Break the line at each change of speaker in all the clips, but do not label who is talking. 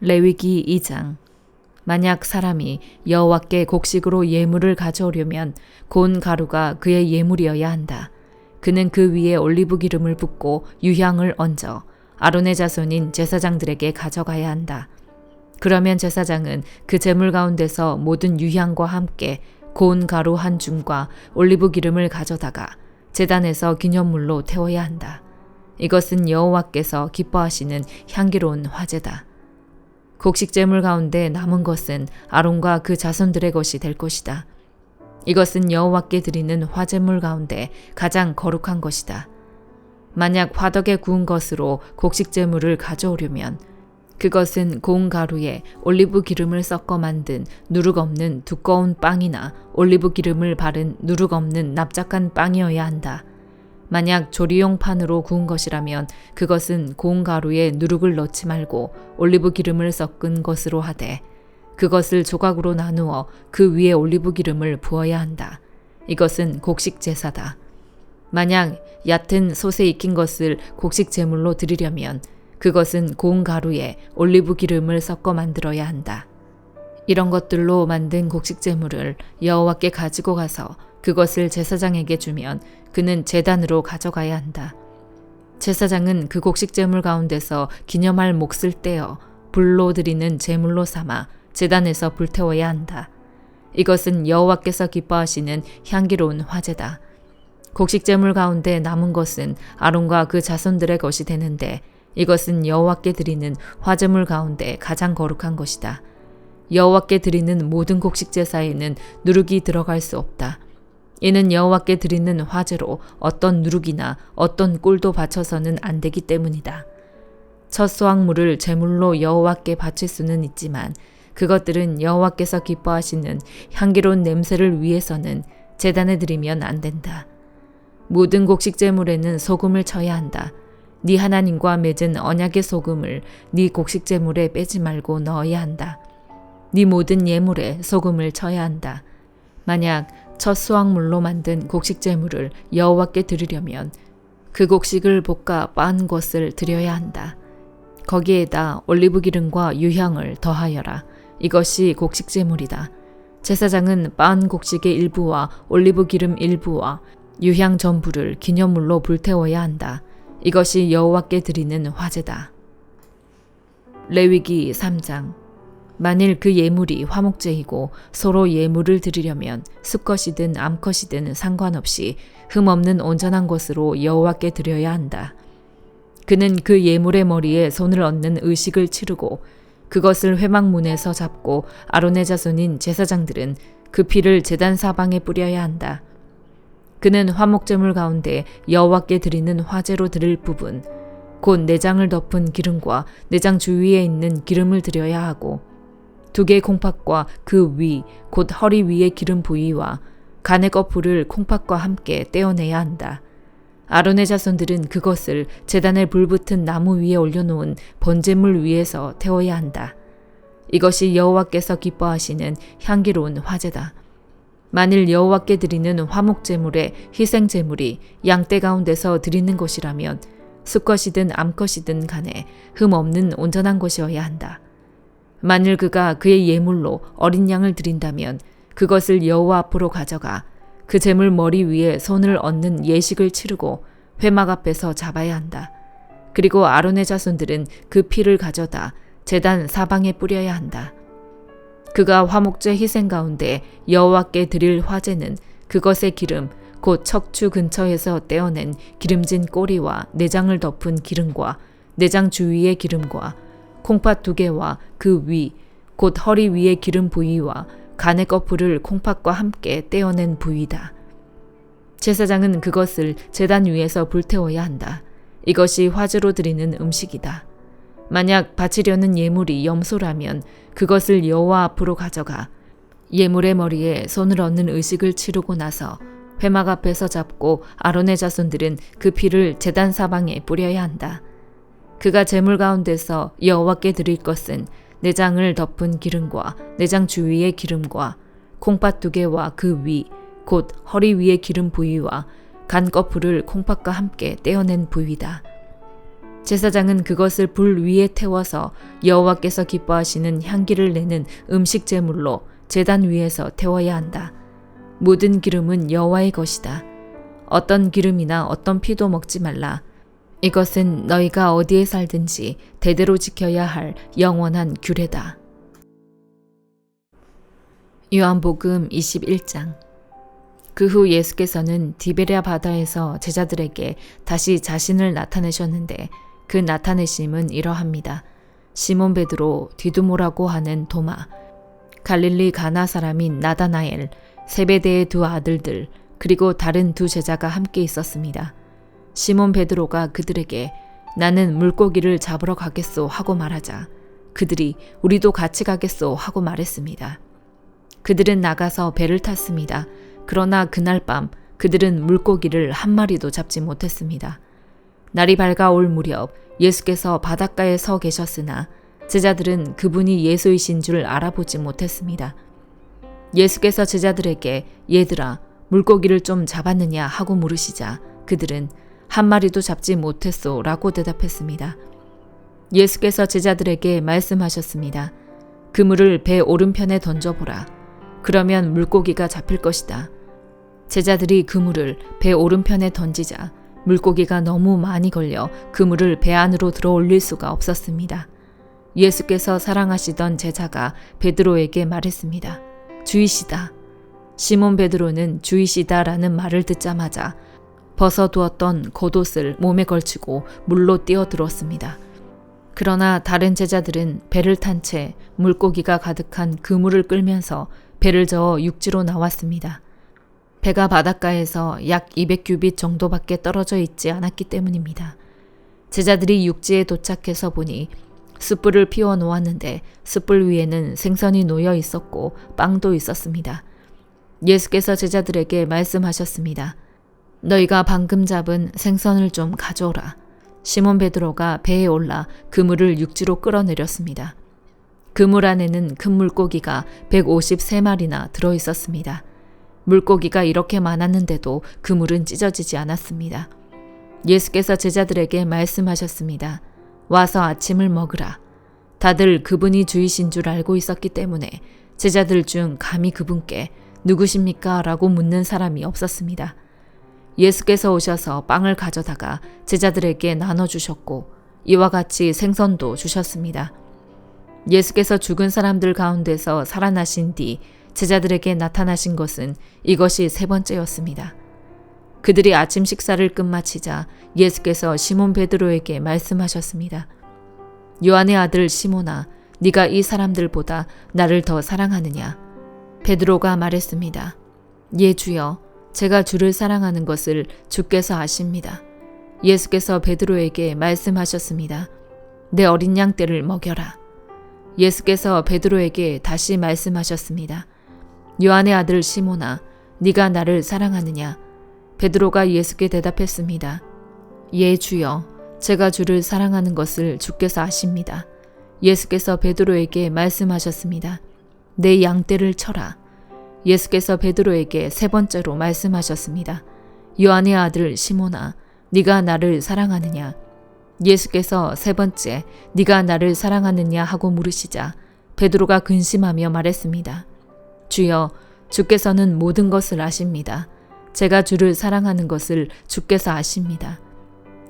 레위기 2장. 만약 사람이 여호와께 곡식으로 예물을 가져오려면 고운 가루가 그의 예물이어야 한다. 그는 그 위에 올리브 기름을 붓고 유향을 얹어 아론의 자손인 제사장들에게 가져가야 한다. 그러면 제사장은 그 제물 가운데서 모든 유향과 함께 고운 가루 한 줌과 올리브 기름을 가져다가 제단에서 기념물로 태워야 한다. 이것은 여호와께서 기뻐하시는 향기로운 화제다. 곡식 제물 가운데 남은 것은 아론과 그 자손들의 것이 될 것이다. 이것은 여호와께 드리는 화제물 가운데 가장 거룩한 것이다. 만약 화덕에 구운 것으로 곡식 제물을 가져오려면 그것은 고운 가루에 올리브 기름을 섞어 만든 누룩 없는 두꺼운 빵이나 올리브 기름을 바른 누룩 없는 납작한 빵이어야 한다. 만약 조리용 판으로 구운 것이라면 그것은 고운 가루에 누룩을 넣지 말고 올리브 기름을 섞은 것으로 하되 그것을 조각으로 나누어 그 위에 올리브 기름을 부어야 한다. 이것은 곡식 제사다. 만약 얕은 솥에 익힌 것을 곡식 제물로 드리려면 그것은 고운 가루에 올리브 기름을 섞어 만들어야 한다. 이런 것들로 만든 곡식 제물을 여호와께 가지고 가서 그것을 제사장에게 주면 그는 제단으로 가져가야 한다. 제사장은 그 곡식 제물 가운데서 기념할 몫을 떼어 불로 드리는 제물로 삼아 제단에서 불태워야 한다. 이것은 여호와께서 기뻐하시는 향기로운 화제다. 곡식 제물 가운데 남은 것은 아론과 그 자손들의 것이 되는데 이것은 여호와께 드리는 화제물 가운데 가장 거룩한 것이다. 여호와께 드리는 모든 곡식 제사에는 누룩이 들어갈 수 없다. 이는 여호와께 드리는 화제로 어떤 누룩이나 어떤 꿀도 바쳐서는 안 되기 때문이다. 첫 수확물을 제물로 여호와께 바칠 수는 있지만 그것들은 여호와께서 기뻐하시는 향기로운 냄새를 위해서는 제단에 드리면 안 된다. 모든 곡식 제물에는 소금을 쳐야 한다. 네 하나님과 맺은 언약의 소금을 네 곡식 제물에 빼지 말고 넣어야 한다. 네 모든 예물에 소금을 쳐야 한다. 만약 첫 수확물로 만든 곡식 제물을 여호와께 드리려면 그 곡식을 볶아 빻은 것을 드려야 한다. 거기에다 올리브 기름과 유향을 더하여라. 이것이 곡식 제물이다. 제사장은 빻은 곡식의 일부와 올리브 기름 일부와 유향 전부를 기념물로 불태워야 한다. 이것이 여호와께 드리는 화제다. 레위기 3장. 만일 그 예물이 화목제이고 서로 예물을 드리려면 수컷이든 암컷이든 상관없이 흠없는 온전한 것으로 여호와께 드려야 한다. 그는 그 예물의 머리에 손을 얹는 의식을 치르고 그것을 회막문에서 잡고 아론의 자손인 제사장들은 그 피를 제단 사방에 뿌려야 한다. 그는 화목제물 가운데 여호와께 드리는 화제로 드릴 부분, 곧 내장을 덮은 기름과 내장 주위에 있는 기름을 드려야 하고 2개의 콩팥과 그 위, 곧 허리 위의 기름 부위와 간의 거풀을 콩팥과 함께 떼어내야 한다. 아론의 자손들은 그것을 제단에 불붙은 나무 위에 올려놓은 번제물 위에서 태워야 한다. 이것이 여호와께서 기뻐하시는 향기로운 화제다. 만일 여호와께 드리는 화목제물의 희생제물이 양떼 가운데서 드리는 것이라면 수컷이든 암컷이든 간에 흠없는 온전한 것이어야 한다. 만일 그가 그의 예물로 어린 양을 드린다면 그것을 여호와 앞으로 가져가 그 제물 머리 위에 손을 얹는 예식을 치르고 회막 앞에서 잡아야 한다. 그리고 아론의 자손들은 그 피를 가져다 제단 사방에 뿌려야 한다. 그가 화목제 희생 가운데 여호와께 드릴 화제는 그것의 기름, 곧 척추 근처에서 떼어낸 기름진 꼬리와 내장을 덮은 기름과 내장 주위의 기름과 콩팥 2개와 그 위, 곧 허리 위의 기름 부위와 간의 거풀을 콩팥과 함께 떼어낸 부위다. 제사장은 그것을 제단 위에서 불태워야 한다. 이것이 화제로 드리는 음식이다. 만약 바치려는 예물이 염소라면 그것을 여호와 앞으로 가져가 예물의 머리에 손을 얹는 의식을 치르고 나서 회막 앞에서 잡고 아론의 자손들은 그 피를 제단 사방에 뿌려야 한다. 그가 제물 가운데서 여호와께 드릴 것은 내장을 덮은 기름과 내장 주위의 기름과 콩팥 2개와 그 위, 곧 허리 위의 기름 부위와 간 거풀을 콩팥과 함께 떼어낸 부위다. 제사장은 그것을 불 위에 태워서 여호와께서 기뻐하시는 향기를 내는 음식 제물로 제단 위에서 태워야 한다. 모든 기름은 여호와의 것이다. 어떤 기름이나 어떤 피도 먹지 말라. 이것은 너희가 어디에 살든지 대대로 지켜야 할 영원한 규례다. 요한복음 21장. 그 후 예수께서는 디베랴 바다에서 제자들에게 다시 자신을 나타내셨는데 그 나타내심은 이러합니다. 시몬 베드로, 디두모라고 하는 도마, 갈릴리 가나 사람인 나다나엘, 세베대의 두 아들들, 그리고 다른 두 제자가 함께 있었습니다. 시몬 베드로가 그들에게 나는 물고기를 잡으러 가겠소 하고 말하자 그들이 우리도 같이 가겠소 하고 말했습니다. 그들은 나가서 배를 탔습니다. 그러나 그날 밤 그들은 물고기를 한 마리도 잡지 못했습니다. 날이 밝아올 무렵 예수께서 바닷가에 서 계셨으나 제자들은 그분이 예수이신 줄 알아보지 못했습니다. 예수께서 제자들에게 얘들아 물고기를 좀 잡았느냐 하고 물으시자 그들은 한 마리도 잡지 못했소 라고 대답했습니다. 예수께서 제자들에게 말씀하셨습니다. 그물을 배 오른편에 던져보라. 그러면 물고기가 잡힐 것이다. 제자들이 그물을 배 오른편에 던지자 물고기가 너무 많이 걸려 그물을 배 안으로 들어 올릴 수가 없었습니다. 예수께서 사랑하시던 제자가 베드로에게 말했습니다. 주이시다. 시몬 베드로는 주이시다라는 말을 듣자마자 벗어두었던 겉옷을 몸에 걸치고 물로 뛰어들었습니다. 그러나 다른 제자들은 배를 탄 채 물고기가 가득한 그물을 끌면서 배를 저어 육지로 나왔습니다. 배가 바닷가에서 약 200규빗 정도밖에 떨어져 있지 않았기 때문입니다. 제자들이 육지에 도착해서 보니 숯불을 피워 놓았는데 숯불 위에는 생선이 놓여 있었고 빵도 있었습니다. 예수께서 제자들에게 말씀하셨습니다. 너희가 방금 잡은 생선을 좀 가져오라. 시몬 베드로가 배에 올라 그물을 육지로 끌어내렸습니다. 그물 안에는 큰 물고기가 153마리나 들어 있었습니다. 물고기가 이렇게 많았는데도 그물은 찢어지지 않았습니다. 예수께서 제자들에게 말씀하셨습니다. 와서 아침을 먹으라. 다들 그분이 주이신 줄 알고 있었기 때문에 제자들 중 감히 그분께 누구십니까? 라고 묻는 사람이 없었습니다. 예수께서 오셔서 빵을 가져다가 제자들에게 나눠주셨고 이와 같이 생선도 주셨습니다. 예수께서 죽은 사람들 가운데서 살아나신 뒤 제자들에게 나타나신 것은 이것이 세 번째였습니다. 그들이 아침 식사를 끝마치자 예수께서 시몬 베드로에게 말씀하셨습니다. 요한의 아들 시몬아, 네가 이 사람들보다 나를 더 사랑하느냐? 베드로가 말했습니다. 예, 주여, 제가 주를 사랑하는 것을 주께서 아십니다. 예수께서 베드로에게 말씀하셨습니다. 내 어린 양 떼를 먹여라. 예수께서 베드로에게 다시 말씀하셨습니다. 요한의 아들 시몬아, 네가 나를 사랑하느냐? 베드로가 예수께 대답했습니다. 예, 주여, 제가 주를 사랑하는 것을 주께서 아십니다. 예수께서 베드로에게 말씀하셨습니다. 내 양떼를 쳐라. 예수께서 베드로에게 세 번째로 말씀하셨습니다. 요한의 아들 시몬아, 네가 나를 사랑하느냐? 예수께서 세 번째, 네가 나를 사랑하느냐 하고 물으시자 베드로가 근심하며 말했습니다. 주여, 주께서는 모든 것을 아십니다. 제가 주를 사랑하는 것을 주께서 아십니다.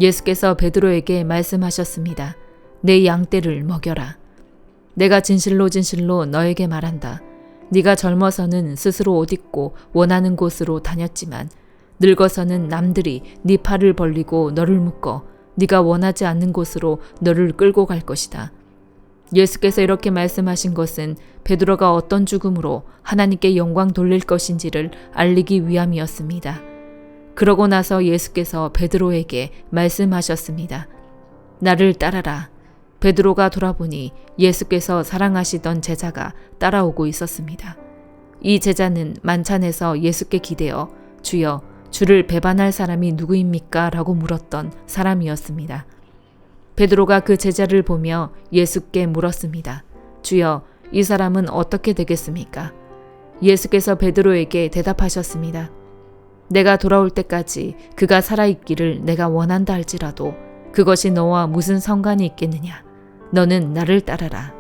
예수께서 베드로에게 말씀하셨습니다. 내 양떼를 먹여라. 내가 진실로 진실로 너에게 말한다. 네가 젊어서는 스스로 옷 입고 원하는 곳으로 다녔지만 늙어서는 남들이 네 팔을 벌리고 너를 묶어 네가 원하지 않는 곳으로 너를 끌고 갈 것이다. 예수께서 이렇게 말씀하신 것은 베드로가 어떤 죽음으로 하나님께 영광 돌릴 것인지를 알리기 위함이었습니다. 그러고 나서 예수께서 베드로에게 말씀하셨습니다. 나를 따라라. 베드로가 돌아보니 예수께서 사랑하시던 제자가 따라오고 있었습니다. 이 제자는 만찬에서 예수께 기대어 주여, 주를 배반할 사람이 누구입니까? 라고 물었던 사람이었습니다. 베드로가 그 제자를 보며 예수께 물었습니다. 주여, 이 사람은 어떻게 되겠습니까? 예수께서 베드로에게 대답하셨습니다. 내가 돌아올 때까지 그가 살아있기를 내가 원한다 할지라도 그것이 너와 무슨 상관이 있겠느냐? 너는 나를 따라라.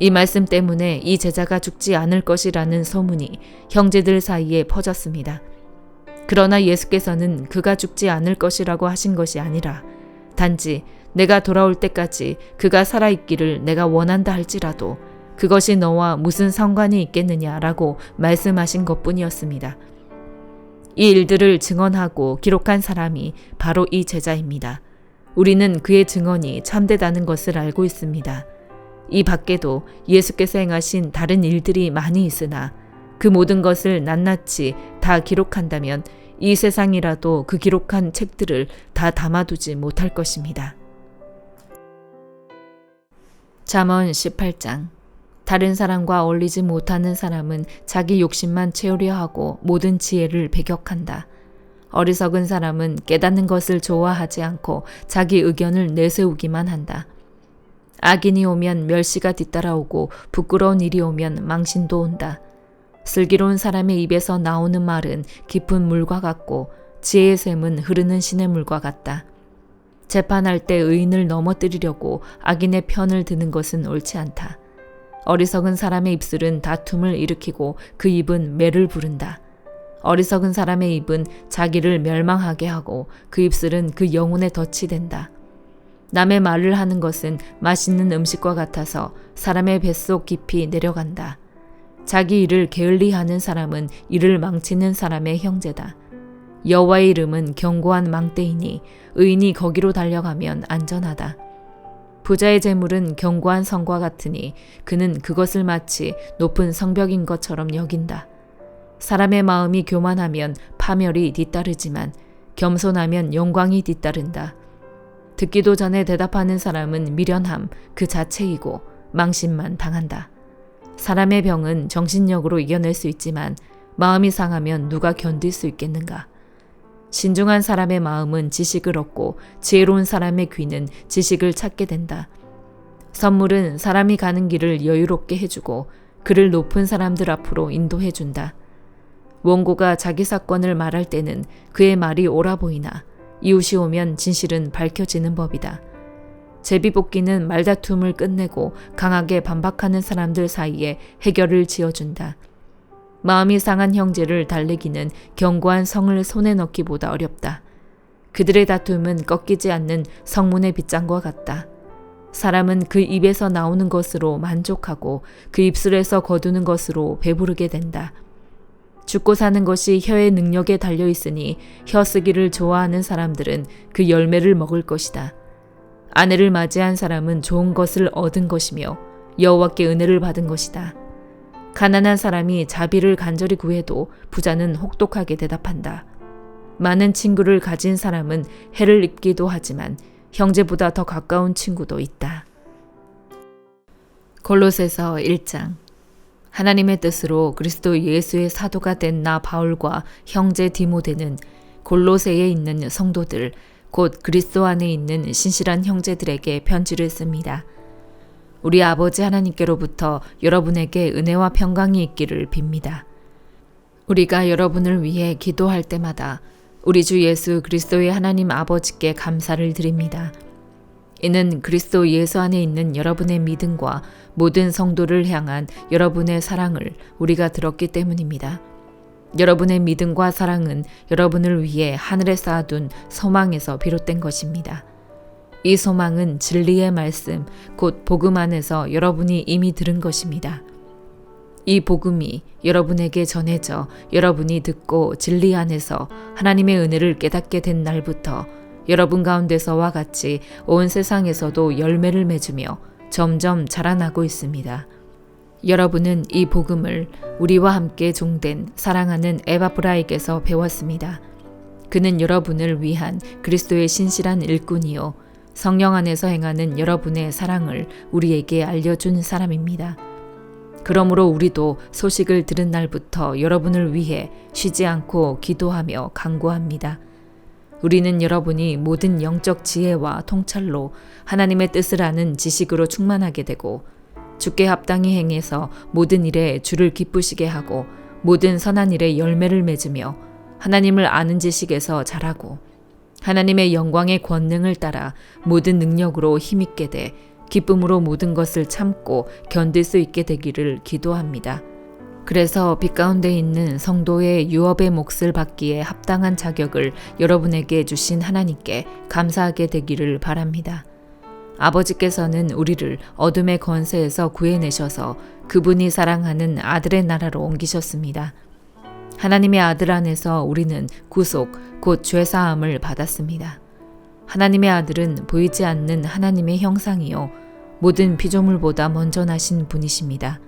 이 말씀 때문에 이 제자가 죽지 않을 것이라는 소문이 형제들 사이에 퍼졌습니다. 그러나 예수께서는 그가 죽지 않을 것이라고 하신 것이 아니라 단지 내가 돌아올 때까지 그가 살아있기를 내가 원한다 할지라도 그것이 너와 무슨 상관이 있겠느냐라고 말씀하신 것뿐이었습니다. 이 일들을 증언하고 기록한 사람이 바로 이 제자입니다. 우리는 그의 증언이 참되다는 것을 알고 있습니다. 이 밖에도 예수께서 행하신 다른 일들이 많이 있으나 그 모든 것을 낱낱이 다 기록한다면 이 세상이라도 그 기록한 책들을 다 담아두지 못할 것입니다. 잠언 18장. 다른 사람과 어울리지 못하는 사람은 자기 욕심만 채우려 하고 모든 지혜를 배격한다. 어리석은 사람은 깨닫는 것을 좋아하지 않고 자기 의견을 내세우기만 한다. 악인이 오면 멸시가 뒤따라오고 부끄러운 일이 오면 망신도 온다. 슬기로운 사람의 입에서 나오는 말은 깊은 물과 같고 지혜의 샘은 흐르는 시냇물과 같다. 재판할 때 의인을 넘어뜨리려고 악인의 편을 드는 것은 옳지 않다. 어리석은 사람의 입술은 다툼을 일으키고 그 입은 매를 부른다. 어리석은 사람의 입은 자기를 멸망하게 하고 그 입술은 그 영혼에 덫이 된다. 남의 말을 하는 것은 맛있는 음식과 같아서 사람의 뱃속 깊이 내려간다. 자기 일을 게을리하는 사람은 이를 망치는 사람의 형제다. 여호와의 이름은 견고한 망대이니 의인이 거기로 달려가면 안전하다. 부자의 재물은 견고한 성과 같으니 그는 그것을 마치 높은 성벽인 것처럼 여긴다. 사람의 마음이 교만하면 파멸이 뒤따르지만 겸손하면 영광이 뒤따른다. 듣기도 전에 대답하는 사람은 미련함 그 자체이고 망신만 당한다. 사람의 병은 정신력으로 이겨낼 수 있지만 마음이 상하면 누가 견딜 수 있겠는가? 신중한 사람의 마음은 지식을 얻고 지혜로운 사람의 귀는 지식을 찾게 된다. 선물은 사람이 가는 길을 여유롭게 해주고 그를 높은 사람들 앞으로 인도해준다. 원고가 자기 사건을 말할 때는 그의 말이 옳아 보이나 이웃이 오면 진실은 밝혀지는 법이다. 제비뽑기는 말다툼을 끝내고 강하게 반박하는 사람들 사이에 해결을 지어준다. 마음이 상한 형제를 달래기는 견고한 성을 손에 넣기보다 어렵다. 그들의 다툼은 꺾이지 않는 성문의 빗장과 같다. 사람은 그 입에서 나오는 것으로 만족하고 그 입술에서 거두는 것으로 배부르게 된다. 죽고 사는 것이 혀의 능력에 달려 있으니 혀 쓰기를 좋아하는 사람들은 그 열매를 먹을 것이다. 아내를 맞이한 사람은 좋은 것을 얻은 것이며 여호와께 은혜를 받은 것이다. 가난한 사람이 자비를 간절히 구해도 부자는 혹독하게 대답한다. 많은 친구를 가진 사람은 해를 입기도 하지만 형제보다 더 가까운 친구도 있다. 골로새서 1장. 하나님의 뜻으로 그리스도 예수의 사도가 된 나 바울과 형제 디모데는 골로새에 있는 성도들 곧 그리스도 안에 있는 신실한 형제들에게 편지를 씁니다. 우리 아버지 하나님께로부터 여러분에게 은혜와 평강이 있기를 빕니다. 우리가 여러분을 위해 기도할 때마다 우리 주 예수 그리스도의 하나님 아버지께 감사를 드립니다. 이는 그리스도 예수 안에 있는 여러분의 믿음과 모든 성도를 향한 여러분의 사랑을 우리가 들었기 때문입니다. 여러분의 믿음과 사랑은 여러분을 위해 하늘에 쌓아둔 소망에서 비롯된 것입니다. 이 소망은 진리의 말씀, 곧 복음 안에서 여러분이 이미 들은 것입니다. 이 복음이 여러분에게 전해져 여러분이 듣고 진리 안에서 하나님의 은혜를 깨닫게 된 날부터 여러분 가운데서와 같이 온 세상에서도 열매를 맺으며 점점 자라나고 있습니다. 여러분은 이 복음을 우리와 함께 종된 사랑하는 에바브라에게서 배웠습니다. 그는 여러분을 위한 그리스도의 신실한 일꾼이요 성령 안에서 행하는 여러분의 사랑을 우리에게 알려준 사람입니다. 그러므로 우리도 소식을 들은 날부터 여러분을 위해 쉬지 않고 기도하며 간구합니다. 우리는 여러분이 모든 영적 지혜와 통찰로 하나님의 뜻을 아는 지식으로 충만하게 되고 주께 합당히 행해서 모든 일에 주를 기쁘시게 하고 모든 선한 일에 열매를 맺으며 하나님을 아는 지식에서 자라고 하나님의 영광의 권능을 따라 모든 능력으로 힘있게 돼 기쁨으로 모든 것을 참고 견딜 수 있게 되기를 기도합니다. 그래서 빛 가운데 있는 성도의 유업의 몫을 받기에 합당한 자격을 여러분에게 주신 하나님께 감사하게 되기를 바랍니다. 아버지께서는 우리를 어둠의 권세에서 구해내셔서 그분이 사랑하는 아들의 나라로 옮기셨습니다. 하나님의 아들 안에서 우리는 구속, 곧 죄사함을 받았습니다. 하나님의 아들은 보이지 않는 하나님의 형상이요 모든 피조물보다 먼저 나신 분이십니다.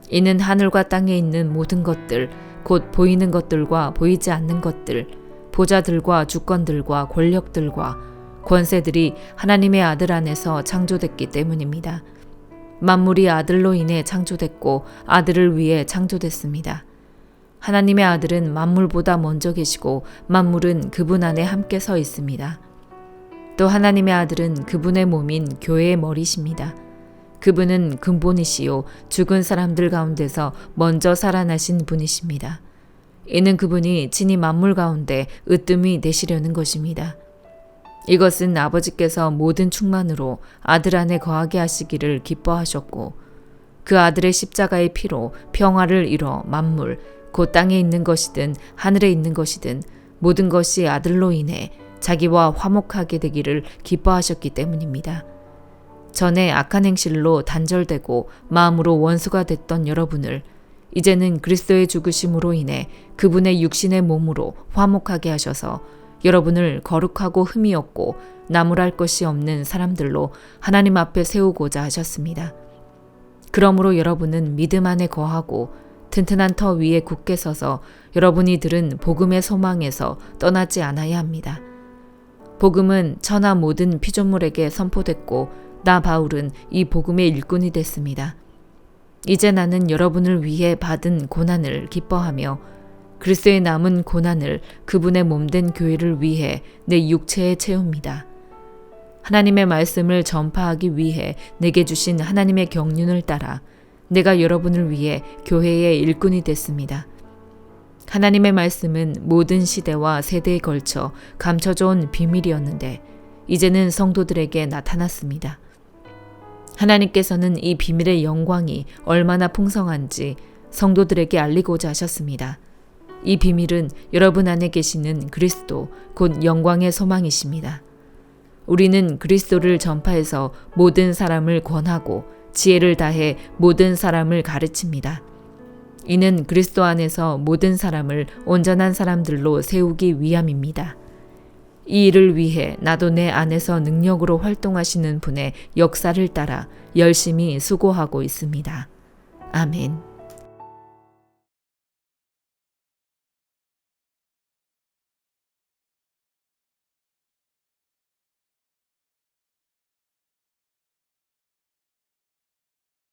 이는 하늘과 땅에 있는 모든 것들, 곧 보이는 것들과 보이지 않는 것들, 보좌들과 주권들과 권력들과 권세들이 하나님의 아들 안에서 창조됐기 때문입니다. 만물이 아들로 인해 창조됐고 아들을 위해 창조됐습니다. 하나님의 아들은 만물보다 먼저 계시고 만물은 그분 안에 함께 서 있습니다. 또 하나님의 아들은 그분의 몸인 교회의 머리십니다. 그분은 근본이시요 죽은 사람들 가운데서 먼저 살아나신 분이십니다. 이는 그분이 친히 만물 가운데 으뜸이 되시려는 것입니다. 이것은 아버지께서 모든 충만으로 아들 안에 거하게 하시기를 기뻐하셨고 그 아들의 십자가의 피로 평화를 이뤄 만물 곧 땅에 있는 것이든 하늘에 있는 것이든 모든 것이 아들로 인해 자기와 화목하게 되기를 기뻐하셨기 때문입니다. 전에 악한 행실로 단절되고 마음으로 원수가 됐던 여러분을 이제는 그리스도의 죽으심으로 인해 그분의 육신의 몸으로 화목하게 하셔서 여러분을 거룩하고 흠이 없고 나무랄 것이 없는 사람들로 하나님 앞에 세우고자 하셨습니다. 그러므로 여러분은 믿음 안에 거하고 튼튼한 터 위에 굳게 서서 여러분이 들은 복음의 소망에서 떠나지 않아야 합니다. 복음은 천하 모든 피조물에게 선포됐고 나 바울은 이 복음의 일꾼이 됐습니다. 이제 나는 여러분을 위해 받은 고난을 기뻐하며 그리스도의 남은 고난을 그분의 몸된 교회를 위해 내 육체에 채웁니다. 하나님의 말씀을 전파하기 위해 내게 주신 하나님의 경륜을 따라 내가 여러분을 위해 교회의 일꾼이 됐습니다. 하나님의 말씀은 모든 시대와 세대에 걸쳐 감춰져 온 비밀이었는데 이제는 성도들에게 나타났습니다. 하나님께서는 이 비밀의 영광이 얼마나 풍성한지 성도들에게 알리고자 하셨습니다. 이 비밀은 여러분 안에 계시는 그리스도, 곧 영광의 소망이십니다. 우리는 그리스도를 전파해서 모든 사람을 권하고 지혜를 다해 모든 사람을 가르칩니다. 이는 그리스도 안에서 모든 사람을 온전한 사람들로 세우기 위함입니다. 이 일을 위해 나도 내 안에서 능력으로 활동하시는 분의 역사를 따라 열심히 수고하고 있습니다. 아멘.